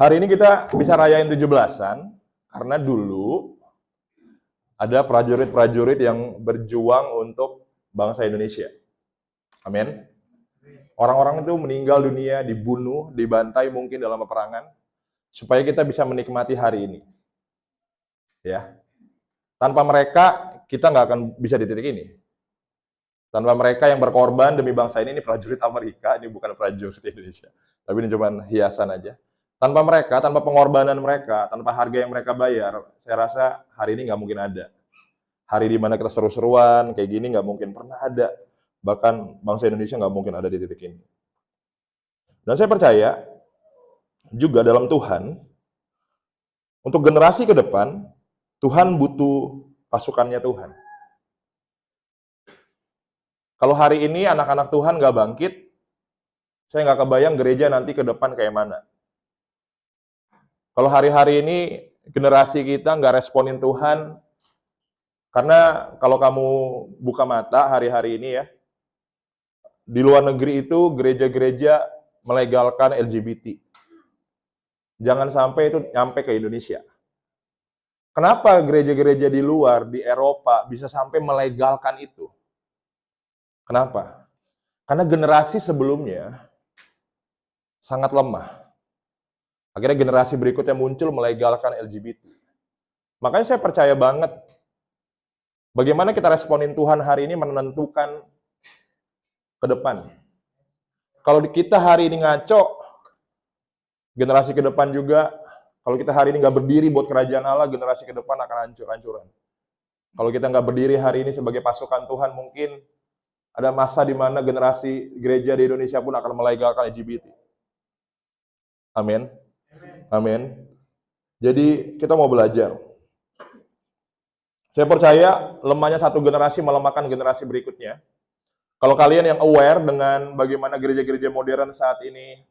Hari ini kita bisa rayain 17-an karena dulu ada prajurit-prajurit yang berjuang untuk bangsa Indonesia. Amin. Orang-orang itu meninggal dunia, dibunuh, dibantai mungkin dalam peperangan supaya kita bisa menikmati hari ini. Ya. Tanpa mereka kita nggak akan bisa di titik ini. Tanpa mereka yang berkorban demi bangsa ini prajurit Amerika, ini bukan prajurit Indonesia. Tapi ini cuma hiasan aja. Tanpa mereka, tanpa pengorbanan mereka, tanpa harga yang mereka bayar, saya rasa hari ini nggak mungkin ada. Hari di mana kita seru-seruan, kayak gini nggak mungkin pernah ada. Bahkan bangsa Indonesia nggak mungkin ada di titik ini. Dan saya percaya juga dalam Tuhan, untuk generasi ke depan, Tuhan butuh pasukannya Tuhan. Kalau hari ini anak-anak Tuhan nggak bangkit, saya nggak kebayang gereja nanti ke depan kayak mana. Kalau hari-hari ini generasi kita nggak responin Tuhan, karena kalau kamu buka mata hari-hari ini ya, di luar negeri itu gereja-gereja melegalkan LGBT. Jangan sampai itu nyampe ke Indonesia. Kenapa gereja-gereja di luar, di Eropa, bisa sampai melegalkan itu? Kenapa? Karena generasi sebelumnya sangat lemah. Akhirnya generasi berikutnya muncul melegalkan LGBT. Makanya saya percaya banget bagaimana kita responin Tuhan hari ini menentukan ke depan. Kalau kita hari ini ngaco, generasi ke depan juga, kalau kita hari ini nggak berdiri buat kerajaan Allah, generasi ke depan akan hancur-hancuran. Kalau kita nggak berdiri hari ini sebagai pasukan Tuhan, mungkin ada masa di mana generasi gereja di Indonesia pun akan melegalkan LGBT. Amin. Amin. Jadi kita mau belajar. Saya percaya lemahnya satu generasi melemahkan generasi berikutnya. Kalau kalian yang aware dengan bagaimana gereja-gereja modern saat ini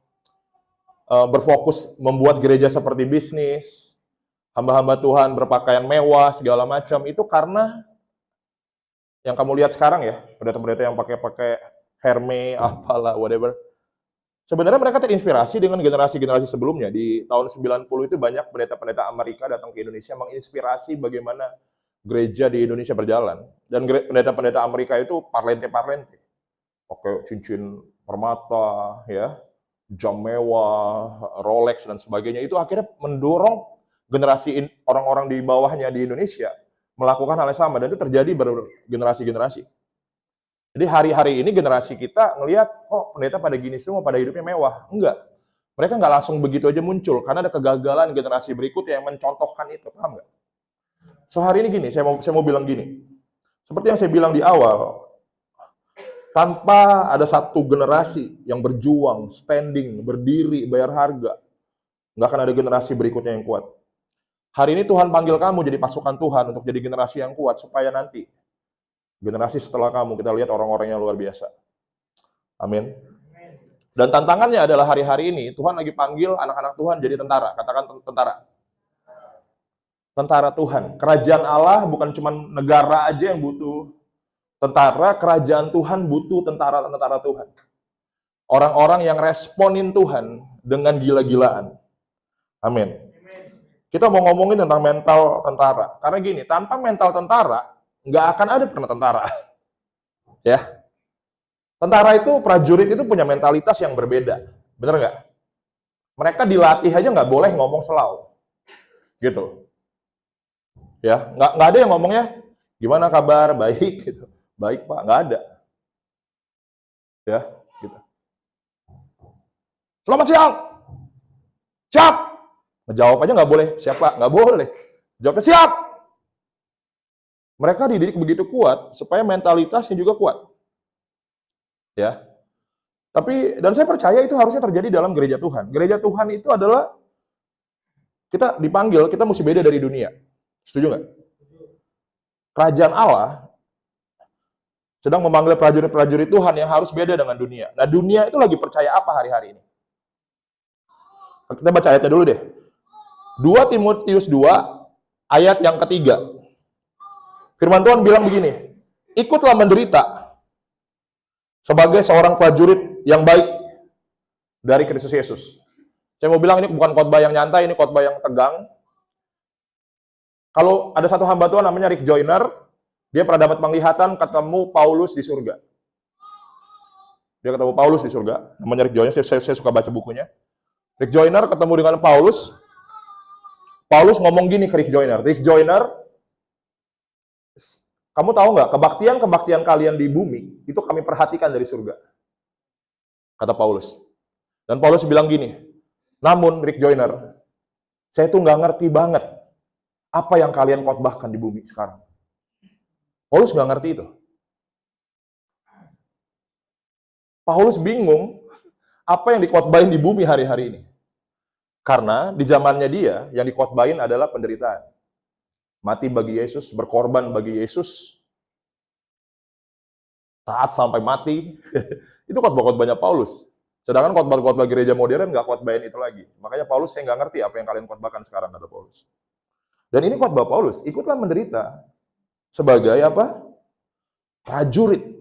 berfokus membuat gereja seperti bisnis, hamba-hamba Tuhan berpakaian mewah, segala macam, itu karena yang kamu lihat sekarang ya, pendeta-pendeta yang pakai Hermes, apalah, whatever. Sebenarnya mereka terinspirasi dengan generasi-generasi sebelumnya. Di tahun 90 itu banyak pendeta-pendeta Amerika datang ke Indonesia menginspirasi bagaimana gereja di Indonesia berjalan. Dan pendeta-pendeta Amerika itu parlente-parlente. Pakai cincin permata, ya, jam mewah, Rolex, dan sebagainya. Itu akhirnya mendorong generasi orang-orang di bawahnya di Indonesia melakukan hal yang sama. Dan itu terjadi bergenerasi-generasi. Jadi hari-hari ini generasi kita ngelihat, oh pendeta pada gini semua, pada hidupnya mewah. Enggak. Mereka nggak langsung begitu aja muncul, karena ada kegagalan generasi berikutnya yang mencontohkan itu. Paham nggak? So hari ini gini, saya mau bilang gini. Seperti yang saya bilang di awal, tanpa ada satu generasi yang berjuang, standing, berdiri, bayar harga, nggak akan ada generasi berikutnya yang kuat. Hari ini Tuhan panggil kamu jadi pasukan Tuhan untuk jadi generasi yang kuat, supaya nanti generasi setelah kamu, kita lihat orang-orang yang luar biasa. Amin. Dan tantangannya adalah hari-hari ini, Tuhan lagi panggil anak-anak Tuhan jadi tentara. Katakan tentara. Tentara Tuhan. Kerajaan Allah bukan cuma negara aja yang butuh tentara, kerajaan Tuhan butuh tentara-tentara Tuhan. Orang-orang yang responin Tuhan dengan gila-gilaan. Amin. Kita mau ngomongin tentang mental tentara. Karena gini, tanpa mental tentara, nggak akan ada pernah tentara. Ya. Tentara itu, prajurit itu punya mentalitas yang berbeda. Bener nggak? Mereka dilatih aja nggak boleh ngomong selau. Gitu. Ya, nggak ada yang ngomongnya, gimana kabar, baik, gitu. Baik Pak, nggak ada. Ya, gitu. Selamat siang. Siap. Ngejawab aja nggak boleh. Siapa? Nggak boleh. Jawabnya siap. Mereka dididik begitu kuat supaya mentalitasnya juga kuat. Ya. Tapi dan saya percaya itu harusnya terjadi dalam gereja Tuhan. Gereja Tuhan itu adalah kita dipanggil, kita mesti beda dari dunia. Setuju nggak? Kerajaan Allah sedang memanggil prajurit-prajurit Tuhan yang harus beda dengan dunia. Nah, dunia itu lagi percaya apa hari-hari ini? Kita baca ayatnya dulu deh. 2 Timotius 2 ayat yang ketiga. Firman Tuhan bilang begini, ikutlah menderita sebagai seorang prajurit yang baik dari Kristus Yesus. Saya mau bilang ini bukan khotbah yang nyantai, ini khotbah yang tegang. Kalau ada satu hamba Tuhan namanya Rick Joyner, dia pernah dapat penglihatan ketemu Paulus di surga. Dia ketemu Paulus di surga, namanya Rick Joyner, saya suka baca bukunya. Rick Joyner ketemu dengan Paulus. Paulus ngomong gini ke Rick Joyner, kamu tahu nggak, kebaktian kalian di bumi, itu kami perhatikan dari surga. Kata Paulus. Dan Paulus bilang gini, namun Rick Joyner, saya tuh nggak ngerti banget apa yang kalian khotbahkan di bumi sekarang. Paulus nggak ngerti itu. Paulus bingung apa yang dikhotbahin di bumi hari-hari ini. Karena di zamannya dia, yang dikhotbahin adalah penderitaan. Mati bagi Yesus, berkorban bagi Yesus, taat sampai mati. Itu khotbah-khotbahnya Paulus. Sedangkan khotbah-khotbah gereja modern nggak khotbahin itu lagi. Makanya Paulus, saya nggak ngerti apa yang kalian khotbahkan sekarang, kata Paulus. Dan ini khotbah Paulus, ikutlah menderita sebagai apa? Prajurit.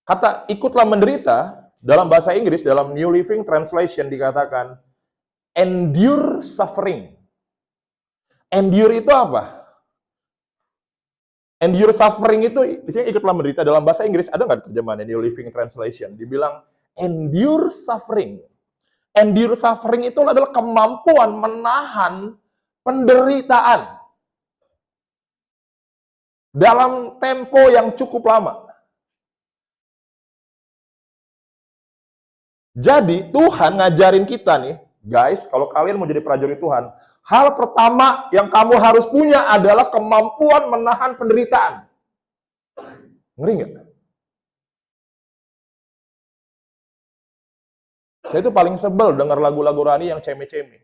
Kata ikutlah menderita, dalam bahasa Inggris, dalam New Living Translation dikatakan, endure suffering. Endure itu apa? Endure suffering itu, disini ikutlah menderita. Dalam bahasa Inggris, ada nggak terjemahannya New Living Translation? Dibilang, endure suffering. Endure suffering itu adalah kemampuan menahan penderitaan dalam tempo yang cukup lama. Jadi Tuhan ngajarin kita nih, guys, kalau kalian mau jadi prajurit Tuhan, hal pertama yang kamu harus punya adalah kemampuan menahan penderitaan. Ngeri nggak? Saya itu paling sebel dengar lagu-lagu rohani yang ceme-ceme.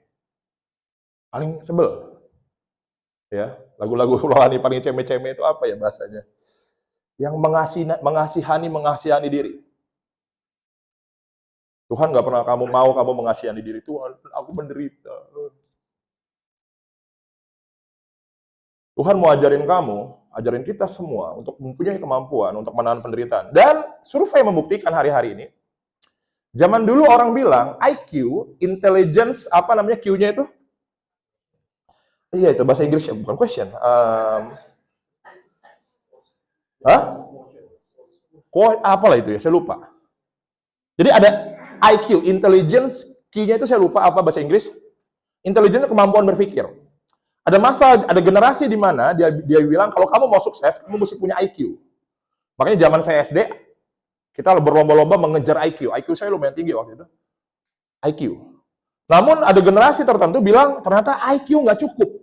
Paling sebel. Ya, lagu-lagu rohani paling ceme-ceme itu apa ya bahasanya? Yang mengasihani diri. Tuhan nggak pernah kamu mengasihani diri. Tuhan, aku menderita. Tuhan mau ajarin kita semua untuk mempunyai kemampuan untuk menahan penderitaan. Dan survei membuktikan hari-hari ini, zaman dulu orang bilang IQ, intelligence, apa namanya Q-nya itu? Iya, itu bahasa Inggris ya, bukan question. Apalah itu ya, saya lupa. Jadi ada IQ, intelligence, Q-nya itu saya lupa apa bahasa Inggris. Intelligence itu kemampuan berpikir. Ada generasi di mana dia bilang kalau kamu mau sukses, kamu mesti punya IQ. Makanya zaman saya SD, kita berlomba-lomba mengejar IQ. IQ saya lumayan tinggi waktu itu. IQ. Namun ada generasi tertentu bilang ternyata IQ nggak cukup.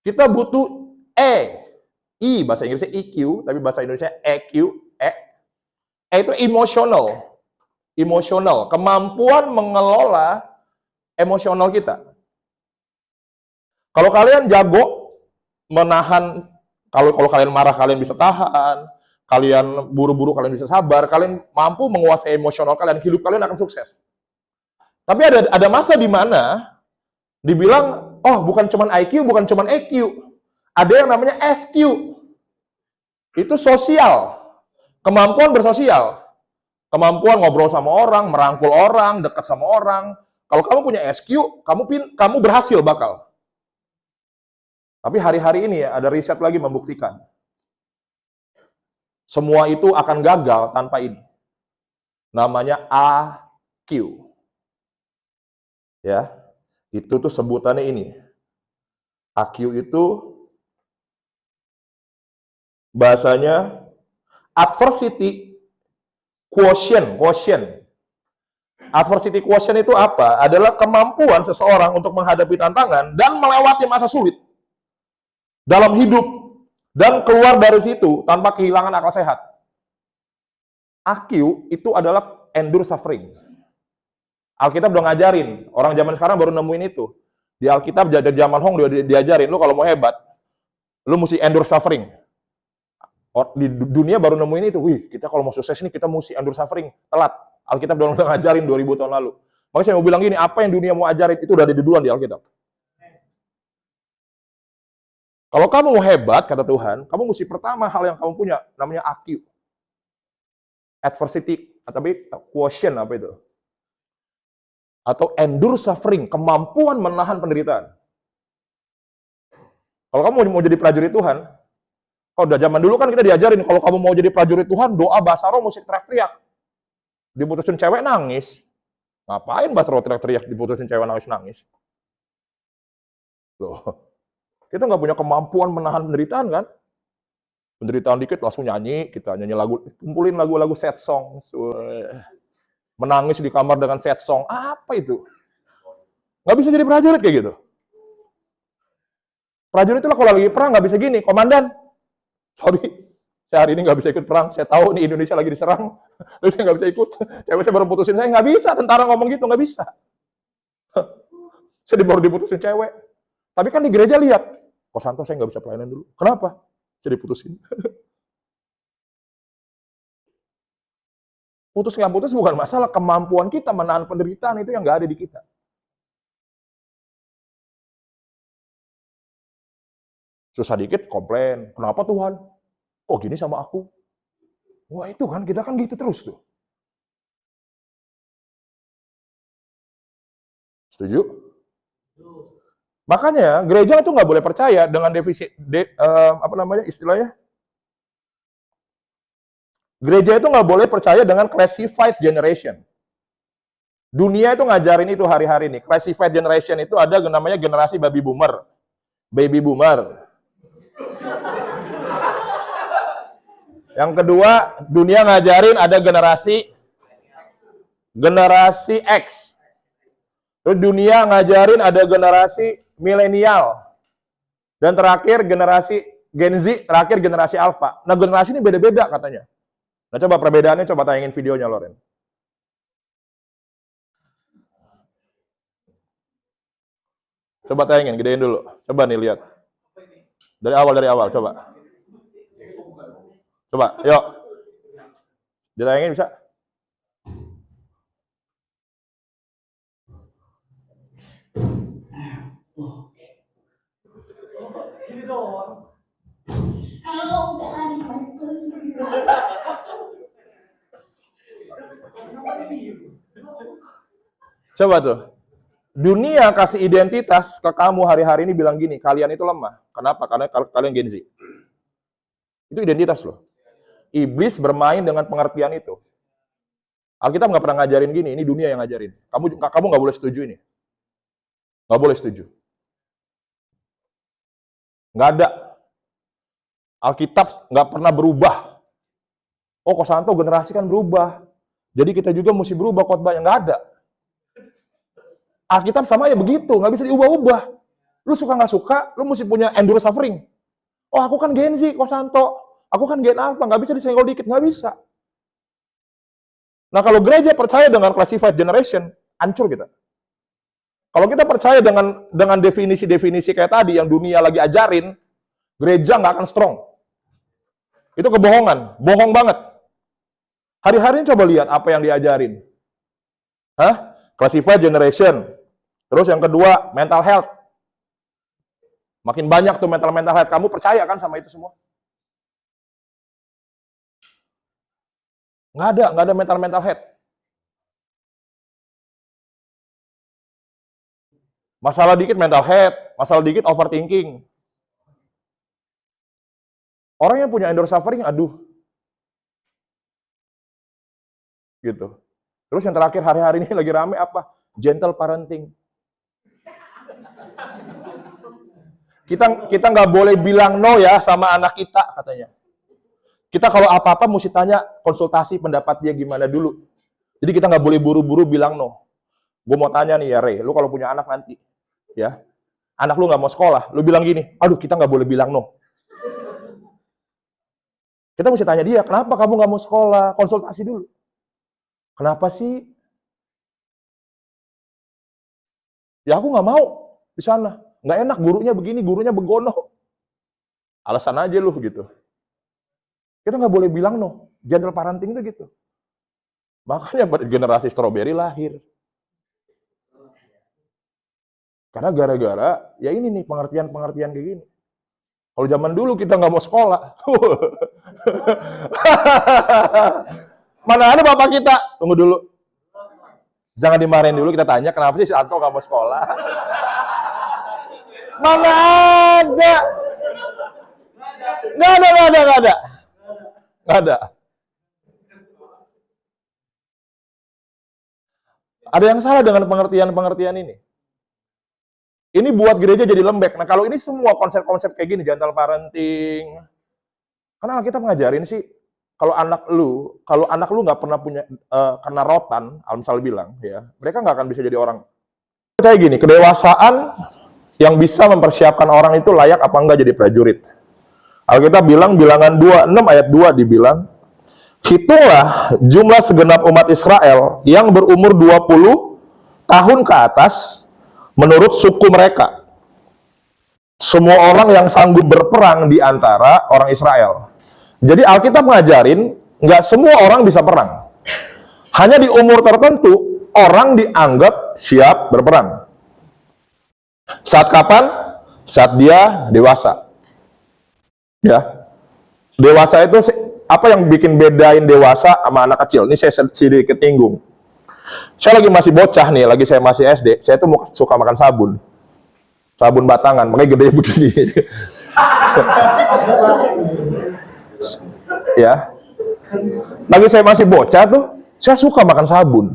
Kita butuh I bahasa Inggrisnya EQ, tapi bahasa Indonesia EQ. E itu emosional, kemampuan mengelola emosional kita. Kalau kalian jago menahan, kalau kalian marah kalian bisa tahan, kalian buru-buru kalian bisa sabar, kalian mampu menguasai emosional kalian, hidup kalian akan sukses. Tapi ada masa di mana dibilang, oh bukan cuma IQ, bukan cuma EQ, ada yang namanya SQ. Itu sosial, kemampuan bersosial, kemampuan ngobrol sama orang, merangkul orang, dekat sama orang. Kalau kamu punya SQ, kamu berhasil bakal. Tapi hari-hari ini ya, ada riset lagi membuktikan. Semua itu akan gagal tanpa ini. Namanya AQ. Ya, itu tuh sebutannya ini. AQ itu bahasanya adversity quotient. Adversity quotient itu apa? Adalah kemampuan seseorang untuk menghadapi tantangan dan melewati masa sulit dalam hidup dan keluar dari situ tanpa kehilangan akal sehat. AQ itu adalah endure suffering. Alkitab udah ngajarin, orang zaman sekarang baru nemuin itu. Di Alkitab dari zaman Hong diajarin, lu kalau mau hebat, lu mesti endure suffering. Di dunia baru nemuin itu, kita kalau mau sukses nih kita mesti endure suffering. Telat. Alkitab udah ngajarin 2000 tahun lalu. Makanya saya mau bilang gini, apa yang dunia mau ajarin itu udah ada duluan di Alkitab. Kalau kamu mau hebat, kata Tuhan, kamu mesti pertama hal yang kamu punya, namanya AQ. Adversity, tapi quotient apa itu? Atau endure suffering, kemampuan menahan penderitaan. Kalau kamu mau jadi prajurit Tuhan, kalau udah zaman dulu kan kita diajarin, kalau kamu mau jadi prajurit Tuhan, doa bahasa roh, musik teriak-teriak. Diputusin cewek nangis. Ngapain bahasa roh teriak-teriak, diputusin cewek nangis-nangis? Loh, kita nggak punya kemampuan menahan penderitaan kan? Penderitaan dikit langsung nyanyi, kita nyanyi lagu, kumpulin lagu-lagu sad song. Menangis di kamar dengan sad song. Apa itu? Nggak bisa jadi prajurit kayak gitu. Prajurit itu lah kalau lagi perang nggak bisa gini, komandan, sorry, saya hari ini nggak bisa ikut perang, saya tahu nih Indonesia lagi diserang, terus saya nggak bisa ikut, cewek saya baru putusin, saya nggak bisa, tentara ngomong gitu, nggak bisa. Saya baru diputusin cewek. Tapi kan di gereja lihat, kok Santo saya nggak bisa pelayanan dulu. Kenapa? Saya diputusin. Putus nggak putus bukan masalah, kemampuan kita menahan penderitaan itu yang nggak ada di kita. Susah dikit, komplain. Kenapa Tuhan? Kok gini sama aku? Wah itu kan, kita kan gitu terus tuh. Setuju? Makanya gereja itu nggak boleh percaya dengan istilahnya? Gereja itu nggak boleh percaya dengan classified generation. Dunia itu ngajarin itu hari-hari ini. Classified generation itu ada namanya generasi baby boomer. Baby boomer. Yang kedua, dunia ngajarin ada generasi X. Terus dunia ngajarin ada generasi milenial. Dan terakhir generasi Gen Z, terakhir generasi Alpha. Nah, generasi ini beda-beda katanya. Nah, coba perbedaannya, coba tayangin videonya, Loren. Coba tayangin, gedein dulu. Coba nih, lihat. Dari awal, coba. Coba, yuk. Ditayangin bisa? Coba tuh. Dunia kasih identitas ke kamu hari-hari ini bilang gini, kalian itu lemah. Kenapa? Karena kalian Gen Z. Itu identitas loh. Iblis bermain dengan pengertian itu. Alkitab nggak pernah ngajarin gini, ini dunia yang ngajarin. Kamu nggak boleh setuju ini. Nggak boleh setuju. Nggak ada. Alkitab nggak pernah berubah. Oh, Kosanto generasi kan berubah. Jadi kita juga mesti berubah khotbahnya. Nggak ada. Alkitab sama ya begitu, nggak bisa diubah-ubah. Lu suka nggak suka, lu mesti punya endure suffering. Oh, aku kan Gen Z, Kosanto. Aku kan Gen Alpha, nggak bisa disenggol dikit, nggak bisa. Nah, kalau gereja percaya dengan classified generation, hancur kita. Kalau kita percaya dengan definisi-definisi kayak tadi yang dunia lagi ajarin, gereja nggak akan strong. Itu kebohongan, bohong banget. Hari-hari ini coba lihat apa yang diajarin. Classified generation. Terus yang kedua, mental health. Makin banyak tuh mental health. Kamu percaya kan sama itu semua? Nggak ada mental health. Masalah dikit mental health, masalah dikit overthinking. Orang yang punya endure suffering, aduh. Gitu. Terus yang terakhir hari-hari ini lagi rame apa? Gentle parenting. Kita nggak boleh bilang no ya sama anak kita katanya. Kita kalau apa-apa mesti tanya konsultasi pendapat dia gimana dulu. Jadi kita nggak boleh buru-buru bilang no. Gue mau tanya nih ya Ray, lu kalau punya anak nanti, ya, anak lu nggak mau sekolah, lu bilang gini, aduh kita nggak boleh bilang no. Kita mesti tanya dia, kenapa kamu nggak mau sekolah? Konsultasi dulu. Kenapa sih? Ya aku nggak mau di sana. Nggak enak, gurunya begini, gurunya begono. Alasan aja lu gitu. Kita nggak boleh bilang no. Gentle parenting itu gitu. Makanya generasi strawberry lahir. Karena gara-gara, ya ini nih pengertian-pengertian kayak gini. Kalau zaman dulu kita nggak mau sekolah. Mana ada bapak kita? Tunggu dulu. Jangan dimarahin dulu, kita tanya kenapa sih si Anto nggak mau sekolah. Mana ada? Nggak ada. Nggak ada. Ada yang salah dengan pengertian ini. Ini buat gereja jadi lembek. Nah, kalau ini semua konsep-konsep kayak gini, gentle parenting. Karena kita ngajarin sih, kalau anak lu nggak pernah punya kena rotan, Almsal bilang, ya, mereka nggak akan bisa jadi orang. Kayak gini, kedewasaan yang bisa mempersiapkan orang itu layak apa enggak jadi prajurit. Alkitab bilang, bilangan 26 ayat 2 dibilang, hitunglah jumlah segenap umat Israel yang berumur 20 tahun ke atas menurut suku mereka. Semua orang yang sanggup berperang di antara orang Israel. Jadi Alkitab ngajarin, nggak semua orang bisa perang. Hanya di umur tertentu, orang dianggap siap berperang. Saat kapan? Saat dia dewasa. Ya, dewasa itu apa yang bikin bedain dewasa sama anak kecil? Ini saya sedikit tinggung. Saya lagi masih bocah nih, lagi saya masih SD, saya tuh suka makan sabun. Sabun batangan, makanya gede begini. Ya. Lagi saya masih bocah tuh, saya suka makan sabun.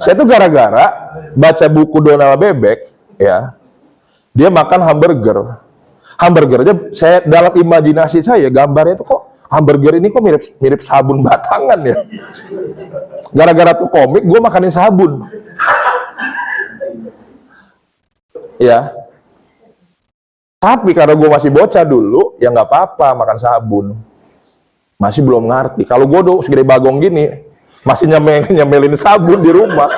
Saya tuh gara-gara baca buku Donald Bebek, ya. Dia makan hamburger. Hamburgernya saya dalam imajinasi saya gambarnya itu kok hamburger ini kok mirip sabun batangan ya. Gara-gara tuh komik gue makanin sabun. Ya. Tapi karena gue masih bocah dulu, ya nggak apa-apa makan sabun. Masih belum ngerti. Kalau gue udah segede bagong gini, masih nyemelin sabun di rumah.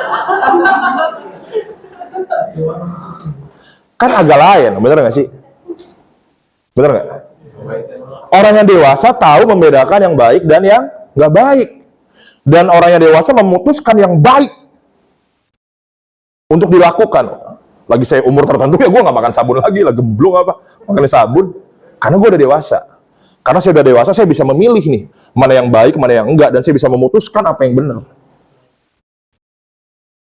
Kan agak lain, bener nggak sih? Bener nggak? Orang yang dewasa tahu membedakan yang baik dan yang nggak baik. Dan orang yang dewasa memutuskan yang baik untuk dilakukan. Lagi saya umur tertentu ya gue nggak makan sabun lagi, lah gemblung apa, makan sabun. Karena gue udah dewasa. Karena saya udah dewasa, saya bisa memilih nih, mana yang baik, mana yang enggak, dan saya bisa memutuskan apa yang benar.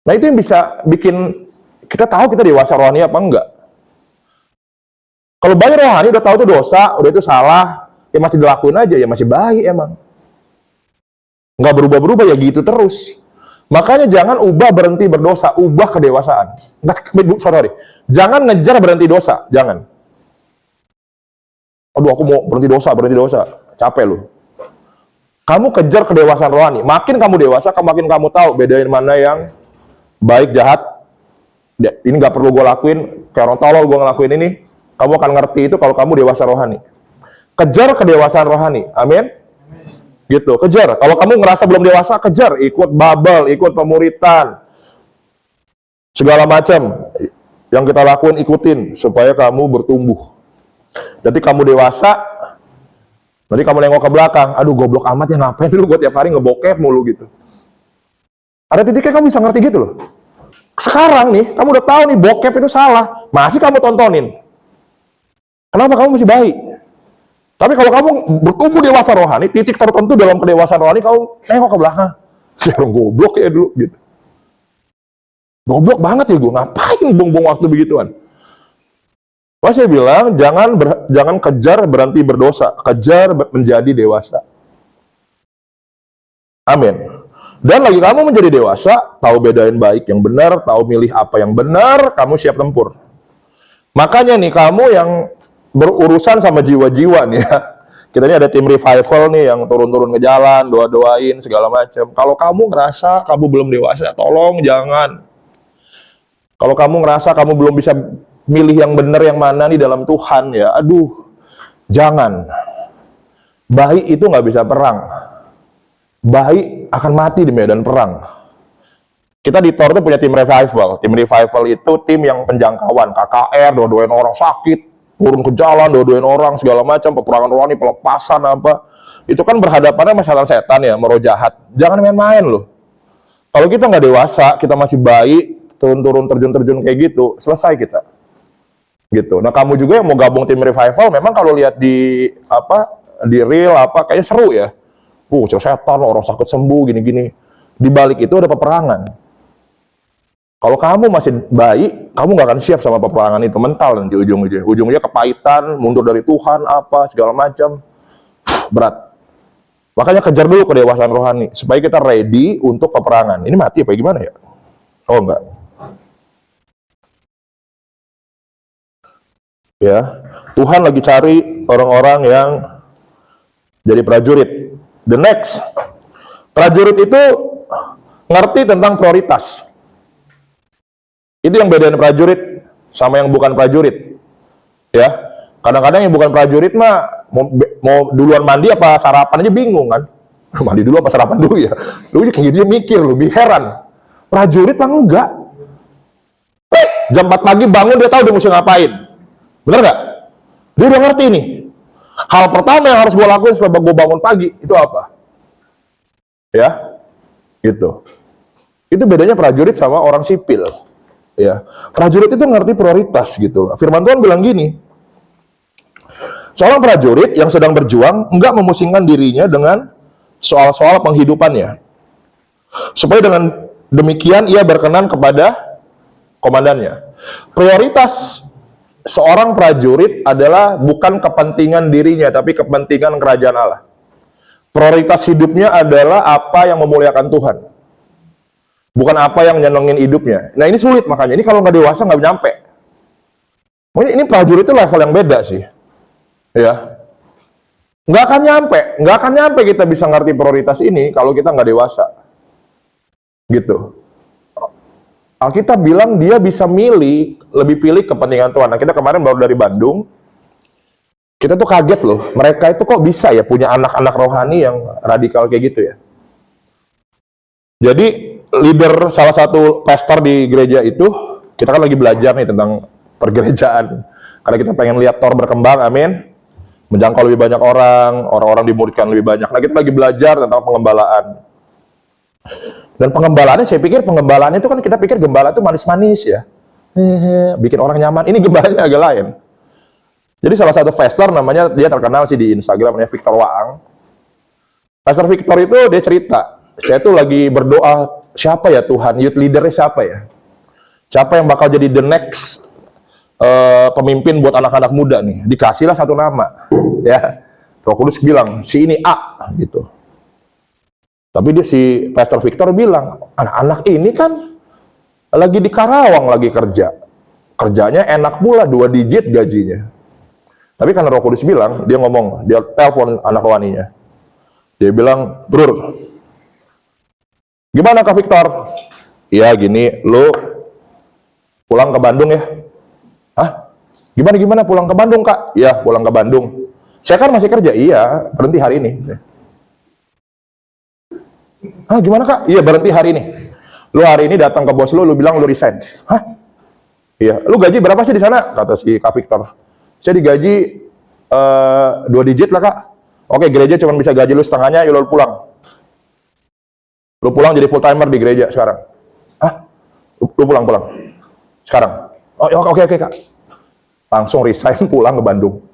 Nah itu yang bisa bikin kita tahu kita dewasa rohani apa enggak. Kalau bayi rohani udah tahu itu dosa, udah itu salah, ya masih dilakuin aja, ya masih baik emang. Nggak berubah-berubah ya gitu terus. Makanya jangan ubah berhenti berdosa, ubah kedewasaan. Sorry, jangan ngejar berhenti dosa, jangan. Aduh aku mau berhenti dosa, capek lu. Kamu kejar kedewasaan rohani. Makin kamu dewasa, makin kamu tahu bedain mana yang baik, jahat. Ini nggak perlu gue lakuin, kayak orang tolol gue ngelakuin ini. Kamu akan ngerti itu kalau kamu dewasa rohani. Kejar kedewasaan rohani, amin. Gitu, kejar. Kalau kamu ngerasa belum dewasa, kejar. Ikut babel, ikut pemuritan. Segala macam yang kita lakuin, ikutin. Supaya kamu bertumbuh. Jadi kamu dewasa, nanti kamu nengok ke belakang. Aduh, goblok amat ya, ngapain dulu gue tiap hari ngebokep mulu gitu. Ada titiknya kamu bisa ngerti gitu loh. Sekarang nih, kamu udah tahu nih, bokep itu salah. Masih kamu tontonin. Kenapa kamu masih baik? Tapi kalau kamu bertumbuh dewasa rohani, titik tertentu dalam kedewasaan rohani, kamu nengok ke belakang. Kayak orang goblok ya dulu, gitu. Goblok banget ya gue, ngapain buang-buang waktu begituan? Wah saya bilang, jangan kejar berhenti berdosa, kejar menjadi dewasa. Amin. Dan lagi kamu menjadi dewasa, tahu bedain baik yang benar, tahu milih apa yang benar, kamu siap tempur. Makanya nih, kamu yang berurusan sama jiwa-jiwa nih ya. Kita ini ada tim revival nih yang turun-turun ke jalan, doa-doain segala macam. Kalau kamu ngerasa kamu belum dewasa, tolong jangan. Kalau kamu ngerasa kamu belum bisa milih yang benar yang mana nih dalam Tuhan ya, aduh, jangan. Bayi itu nggak bisa perang. Bayi akan mati di medan perang. Kita di Tor itu punya tim revival. Tim revival itu tim yang penjangkauan, KKR, doa-doain orang sakit, turun ke jalan, doa-doain orang, segala macam, peperangan rohani, pelepasan apa. Itu kan berhadapannya sama setan ya, sama roh jahat. Jangan main-main loh. Kalau kita nggak dewasa, kita masih bayi, turun-turun, terjun-terjun kayak gitu, selesai kita. Gitu. Nah kamu juga yang mau gabung tim revival, memang kalau lihat di apa di reel apa kayaknya seru ya. usir setan, orang sakit sembuh, gini-gini. Di balik itu ada peperangan. Kalau kamu masih baik, kamu nggak akan siap sama peperangan itu, mental nanti ujung-ujungnya. Ujungnya kepahitan, mundur dari Tuhan, apa, segala macam. Berat. Makanya kejar dulu kedewasaan rohani, supaya kita ready untuk peperangan. Ini mati apa gimana ya? Oh enggak. Ya, Tuhan lagi cari orang-orang yang jadi prajurit. The next, prajurit itu ngerti tentang prioritas. Itu yang bedain prajurit sama yang bukan prajurit. Ya, kadang-kadang yang bukan prajurit mah mau duluan mandi apa sarapan aja bingung kan. Mandi dulu apa sarapan dulu ya. Lu kayak gitu mikir, lu heran. Prajurit mah enggak. Jam 4 pagi bangun dia tahu dia mesti ngapain. Bener nggak? Dia udah ngerti nih. Hal pertama yang harus gue lakuin setelah gue bangun pagi itu apa? Ya, gitu. Itu bedanya prajurit sama orang sipil. Ya, prajurit itu ngerti prioritas gitu. Firman Tuhan bilang gini, seorang prajurit yang sedang berjuang enggak memusingkan dirinya dengan soal-soal penghidupannya, supaya dengan demikian ia berkenan kepada komandannya. Prioritas seorang prajurit adalah bukan kepentingan dirinya, tapi kepentingan kerajaan Allah. Prioritas hidupnya adalah apa yang memuliakan Tuhan, bukan apa yang nyenengin hidupnya. Nah ini sulit makanya. Ini kalau nggak dewasa nggak nyampe. Ini prajurit itu level yang beda sih. Ya, nggak akan nyampe kita bisa ngerti prioritas ini kalau kita nggak dewasa. Gitu. Alkitab bilang dia bisa lebih pilih kepentingan Tuhan. Nah, kita kemarin baru dari Bandung, kita tuh kaget loh, mereka itu kok bisa ya punya anak-anak rohani yang radikal kayak gitu ya. Jadi, leader salah satu pastor di gereja itu, kita kan lagi belajar nih tentang pergerejaan. Karena kita pengen lihat Tor berkembang, amin. Menjangkau lebih banyak orang-orang dimuridkan lebih banyak. Nah, kita lagi belajar tentang pengembalaan. Dan pengembalaannya, saya pikir pengembalaannya itu kan kita pikir gembala itu manis-manis ya, bikin orang nyaman. Ini gembalanya agak lain. Jadi salah satu pastor namanya, dia terkenal sih di Instagram, namanya Victor Waang. Pastor Victor itu dia cerita, saya tuh lagi berdoa, siapa ya Tuhan, youth leadernya siapa ya? Siapa yang bakal jadi the next pemimpin buat anak-anak muda nih? Dikasihlah satu nama, ya. Roh Kudus bilang, si ini A, gitu. Tapi si Pastor Victor bilang, anak-anak ini kan lagi di Karawang lagi kerja. Kerjanya enak pula, 2 digit gajinya. Tapi karena Roh Kudus bilang, dia ngomong, dia telepon anak rohaninya. Dia bilang, Brur, gimana Kak Victor? Iya gini, lu pulang ke Bandung ya? Hah? Gimana pulang ke Bandung Kak? Iya pulang ke Bandung. Saya kan masih kerja, iya berhenti hari ini. Hah, gimana Kak? Iya, berhenti hari ini. Lu hari ini datang ke bos lu bilang lu resign. Hah? Iya, lu gaji berapa sih di sana? Kata si Kak Victor. Saya digaji 2 digit lah Kak. Oke, gereja cuma bisa gaji lu setengahnya, ya lu pulang. Lu pulang jadi full timer di gereja sekarang. Hah? Lu pulang. Sekarang. Oh, oke Kak. Langsung resign pulang ke Bandung.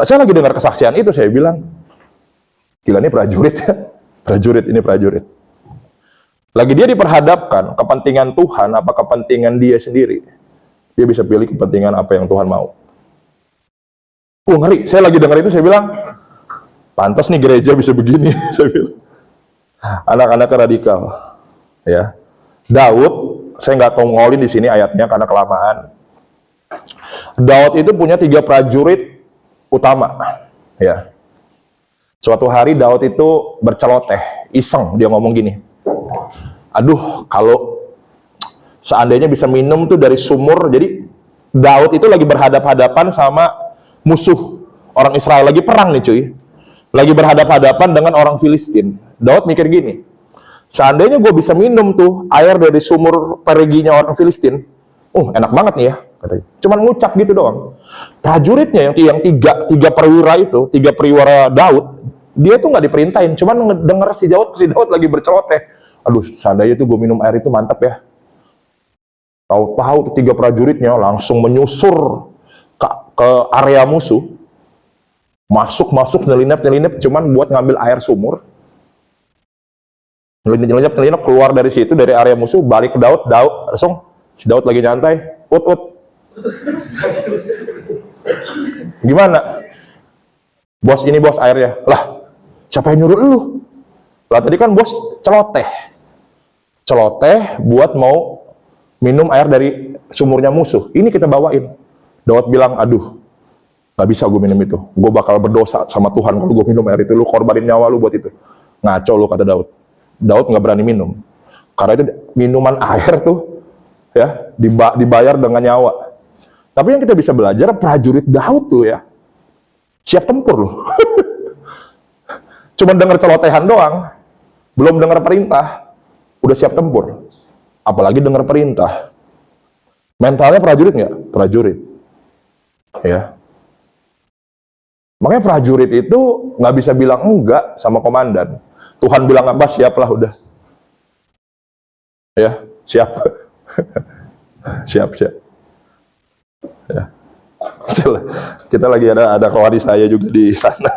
Saya lagi dengar kesaksian itu, saya bilang, gila ini prajurit ya. Prajurit. Lagi dia diperhadapkan kepentingan Tuhan apa kepentingan dia sendiri. Dia bisa pilih kepentingan apa yang Tuhan mau. Ngeri. Saya lagi dengar itu, saya bilang, pantas nih gereja bisa begini. Saya bilang, anak-anak radikal. Ya, Daud, saya nggak tahu ngolin di sini ayatnya karena kelamaan. Daud itu punya 3 prajurit utama. Ya. Suatu hari Daud itu berceloteh, iseng, dia ngomong gini, aduh kalau seandainya bisa minum tuh dari sumur. Jadi Daud itu lagi berhadap-hadapan sama musuh orang Israel, lagi perang nih cuy, lagi berhadap-hadapan dengan orang Filistin. Daud mikir gini, seandainya gue bisa minum tuh air dari sumur periginya orang Filistin, enak banget nih ya, katanya. Cuman ngucap gitu doang. Prajuritnya yang tiga perwira itu, 3 perwira Daud, dia tuh nggak diperintahin, cuman denger si Daud lagi berceloteh. Aduh, seandainya tuh gue minum air itu mantap ya. Tahu-tahu 3 prajuritnya langsung menyusur ke area musuh. Masuk, nyelinap, cuman buat ngambil air sumur. Nyelinap, keluar dari situ, dari area musuh, balik ke Daud, langsung, si Daud lagi nyantai, ut. Gimana? Bos, ini bos airnya. Lah, siapa yang nyuruh lu? Lah tadi kan bos celoteh buat mau minum air dari sumurnya musuh. Ini kita bawain. Daud bilang, aduh, gak bisa gue minum itu. Gue bakal berdosa sama Tuhan kalau gue minum air itu. Lu korbanin nyawa lu buat itu. Ngaco lu, kata Daud. Daud gak berani minum. Karena itu minuman air tuh, ya, dibayar dengan nyawa. Tapi yang kita bisa belajar, prajurit Daud tuh ya, siap tempur loh. Cuma denger celotehan doang, belum dengar perintah, udah siap tempur. Apalagi dengar perintah. Mentalnya prajurit nggak? Prajurit. Ya. Makanya prajurit itu nggak bisa bilang enggak sama komandan. Tuhan bilang apa, siaplah udah. Ya, siap. siap. Ya. Kita lagi ada rohani saya juga di sana.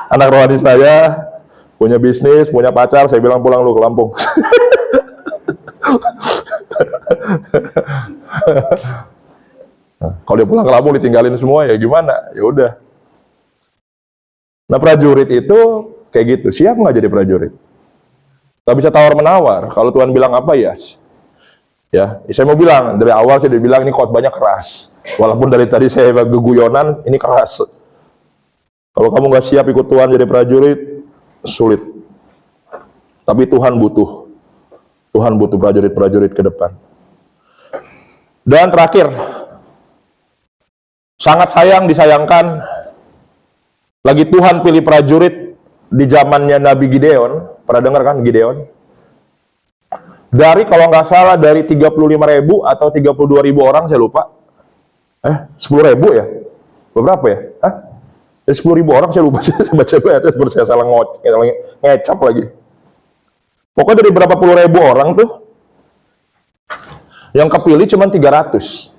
Anak rohani saya punya bisnis, punya pacar, saya bilang pulang lu ke Lampung. Nah, kalau dia pulang ke Lampung ditinggalin semua ya gimana? Ya udah. Nah prajurit itu kayak gitu, siap nggak jadi prajurit? Gak bisa tawar-menawar. Kalau Tuhan bilang apa, yes. Ya, saya mau bilang dari awal saya udah bilang ini khotbahnya keras. Walaupun dari tadi saya geguyonan, ini keras. Kalau kamu nggak siap ikut Tuhan jadi prajurit, sulit. Tapi Tuhan butuh prajurit-prajurit ke depan. Dan terakhir, sangat disayangkan, lagi Tuhan pilih prajurit di zamannya Nabi Gideon. Pernah dengar kan Gideon? Dari kalau nggak salah dari 35.000 atau 32.000 orang, saya lupa. 10.000 ya? Berapa ya? Dari 10.000 orang saya lupa, saya baca saya salah ngecap lagi. Pokoknya dari berapa puluh ribu orang tuh, yang kepilih cuma 300.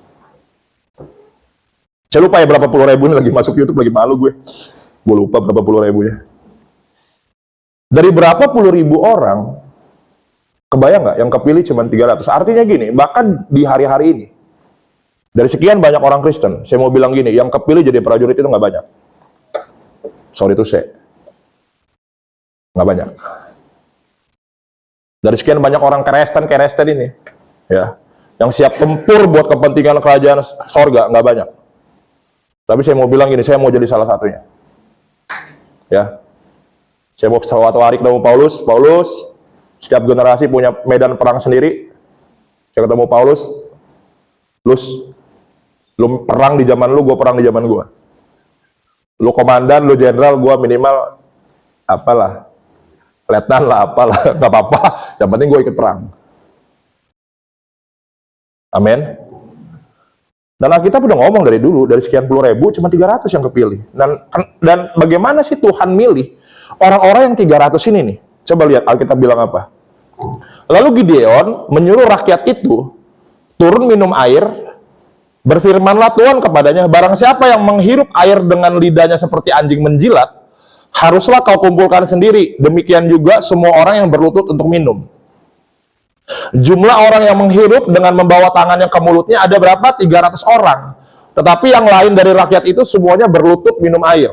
Saya lupa ya berapa puluh ribu, ini lagi masuk YouTube, lagi malu gue. Gue lupa berapa puluh ribunya. Dari berapa puluh ribu orang, kebayang nggak yang kepilih cuma 300? Artinya gini, bahkan di hari-hari ini, dari sekian banyak orang Kristen, saya mau bilang gini, yang kepilih jadi prajurit itu nggak banyak. Sorry to say. Nggak banyak. Dari sekian banyak orang Kristen ini, ya, yang siap tempur buat kepentingan kerajaan sorga, nggak banyak. Tapi saya mau bilang gini, saya mau jadi salah satunya. Ya, saya mau suatu hari ketemu Paulus, setiap generasi punya medan perang sendiri. Saya ketemu Paulus, lu perang di zaman lu, gue perang di zaman gue. Lu komandan, lu jenderal, gue minimal apalah, letnan lah, apalah, nggak apa-apa. Yang penting gue ikut perang. Amin. Dan Alkitab udah ngomong dari dulu, dari sekian puluh ribu, cuma 300 yang kepilih. Dan bagaimana sih Tuhan milih orang-orang yang 300 ini nih? Coba lihat Alkitab bilang apa. Lalu Gideon menyuruh rakyat itu turun minum air, berfirmanlah Tuhan kepadanya, barang siapa yang menghirup air dengan lidahnya seperti anjing menjilat, haruslah kau kumpulkan sendiri. Demikian juga semua orang yang berlutut untuk minum. Jumlah orang yang menghirup dengan membawa tangannya ke mulutnya ada berapa? 300 orang. Tetapi yang lain dari rakyat itu semuanya berlutut minum air.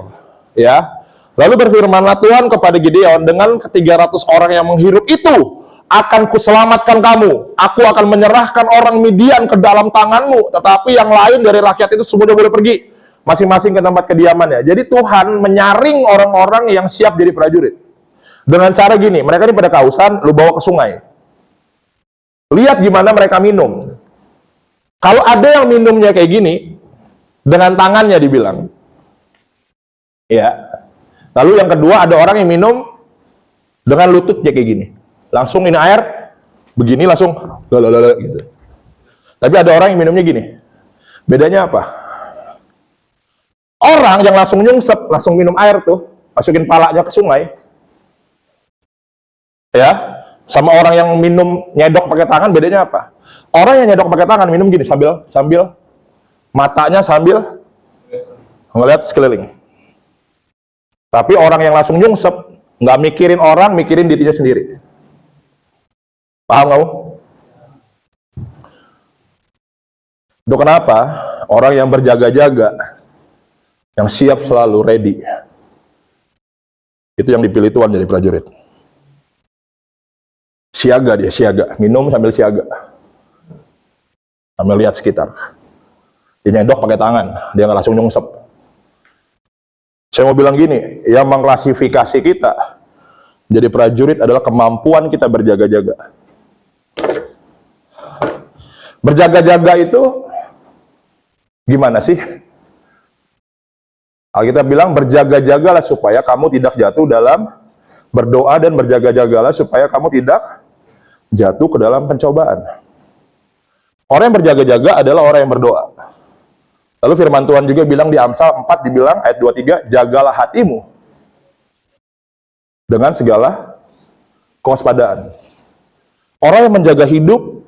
Ya. Lalu berfirmanlah Tuhan kepada Gideon, dengan 300 orang yang menghirup itu akan kuselamatkan kamu. Aku akan menyerahkan orang Midian ke dalam tanganmu. Tetapi yang lain dari rakyat itu semuanya boleh pergi masing-masing ke tempat kediamannya. Jadi Tuhan menyaring orang-orang yang siap jadi prajurit. Dengan cara gini, mereka ini pada kehausan, lu bawa ke sungai. Lihat gimana mereka minum. Kalau ada yang minumnya kayak gini, dengan tangannya dibilang. Ya. Lalu yang kedua, ada orang yang minum dengan lututnya kayak gini. Langsung ini air, begini langsung, gitu. Tapi ada orang yang minumnya gini. Bedanya apa? Orang yang langsung nyungsep, langsung minum air tuh, masukin palanya ke sungai. Ya. Sama orang yang minum nyedok pakai tangan, bedanya apa? Orang yang nyedok pakai tangan minum gini sambil matanya sambil ngeliat sekeliling. Tapi orang yang langsung nyungsep, nggak mikirin orang, mikirin dirinya sendiri. Paham kamu? Itu kenapa orang yang berjaga-jaga, yang siap selalu ready, itu yang dipilih Tuhan jadi prajurit. Siaga dia, siaga. Minum sambil siaga. Sambil lihat sekitar. Dia nyedok pakai tangan, dia nggak langsung nyungsep. Saya mau bilang gini, yang mengklasifikasi kita jadi prajurit adalah kemampuan kita berjaga-jaga. Berjaga-jaga itu gimana sih? Alkitab bilang berjaga-jagalah supaya kamu tidak jatuh dalam, berdoa dan berjaga-jagalah supaya kamu tidak jatuh ke dalam pencobaan. Orang yang berjaga-jaga adalah orang yang berdoa. Lalu firman Tuhan juga bilang di Amsal 4 dibilang ayat 23, jagalah hatimu dengan segala kewaspadaan. Orang yang menjaga hidup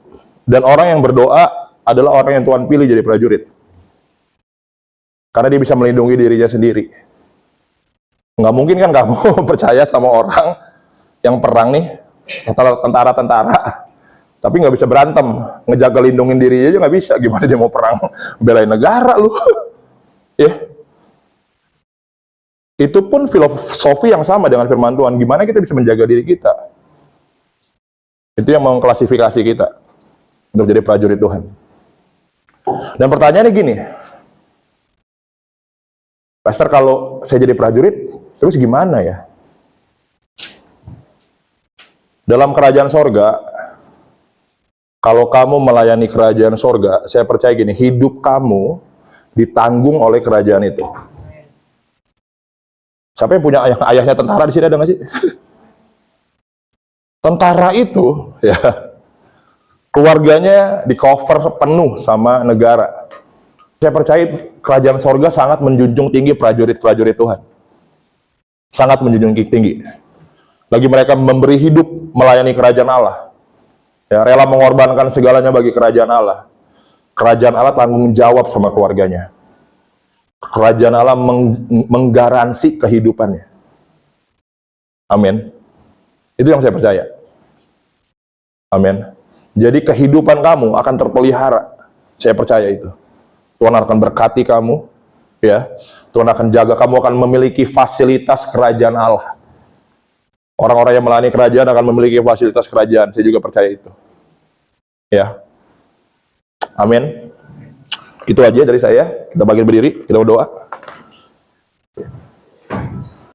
dan orang yang berdoa adalah orang yang Tuhan pilih jadi prajurit. Karena dia bisa melindungi dirinya sendiri. Nggak mungkin kan kamu percaya sama orang yang perang nih, tentara-tentara, tapi nggak bisa berantem, ngejaga lindungin dirinya aja nggak bisa. Gimana dia mau perang belain negara lu? Ya. Itu pun filosofi yang sama dengan firman Tuhan. Gimana kita bisa menjaga diri kita? Itu yang mengklasifikasi kita untuk jadi prajurit Tuhan. Dan pertanyaannya gini, Pastor, kalau saya jadi prajurit, terus gimana ya? Dalam kerajaan sorga, kalau kamu melayani kerajaan sorga, saya percaya gini, hidup kamu ditanggung oleh kerajaan itu. Siapa yang punya ayahnya tentara di sini, ada nggak sih? Tentara itu, ya, keluarganya di cover penuh sama negara. Saya percaya kerajaan sorga sangat menjunjung tinggi prajurit-prajurit Tuhan. Sangat menjunjung tinggi. Lagi mereka memberi hidup melayani kerajaan Allah. Ya, rela mengorbankan segalanya bagi kerajaan Allah. Kerajaan Allah tanggung jawab sama keluarganya. Kerajaan Allah menggaransi kehidupannya. Amin. Itu yang saya percaya. Amin. Jadi kehidupan kamu akan terpelihara. Saya percaya itu. Tuhan akan berkati kamu, ya. Tuhan akan jaga kamu, akan memiliki fasilitas kerajaan Allah. Orang-orang yang melayani kerajaan akan memiliki fasilitas kerajaan. Saya juga percaya itu. Ya. Amin. Itu aja dari saya. Kita bagi berdiri, kita berdoa.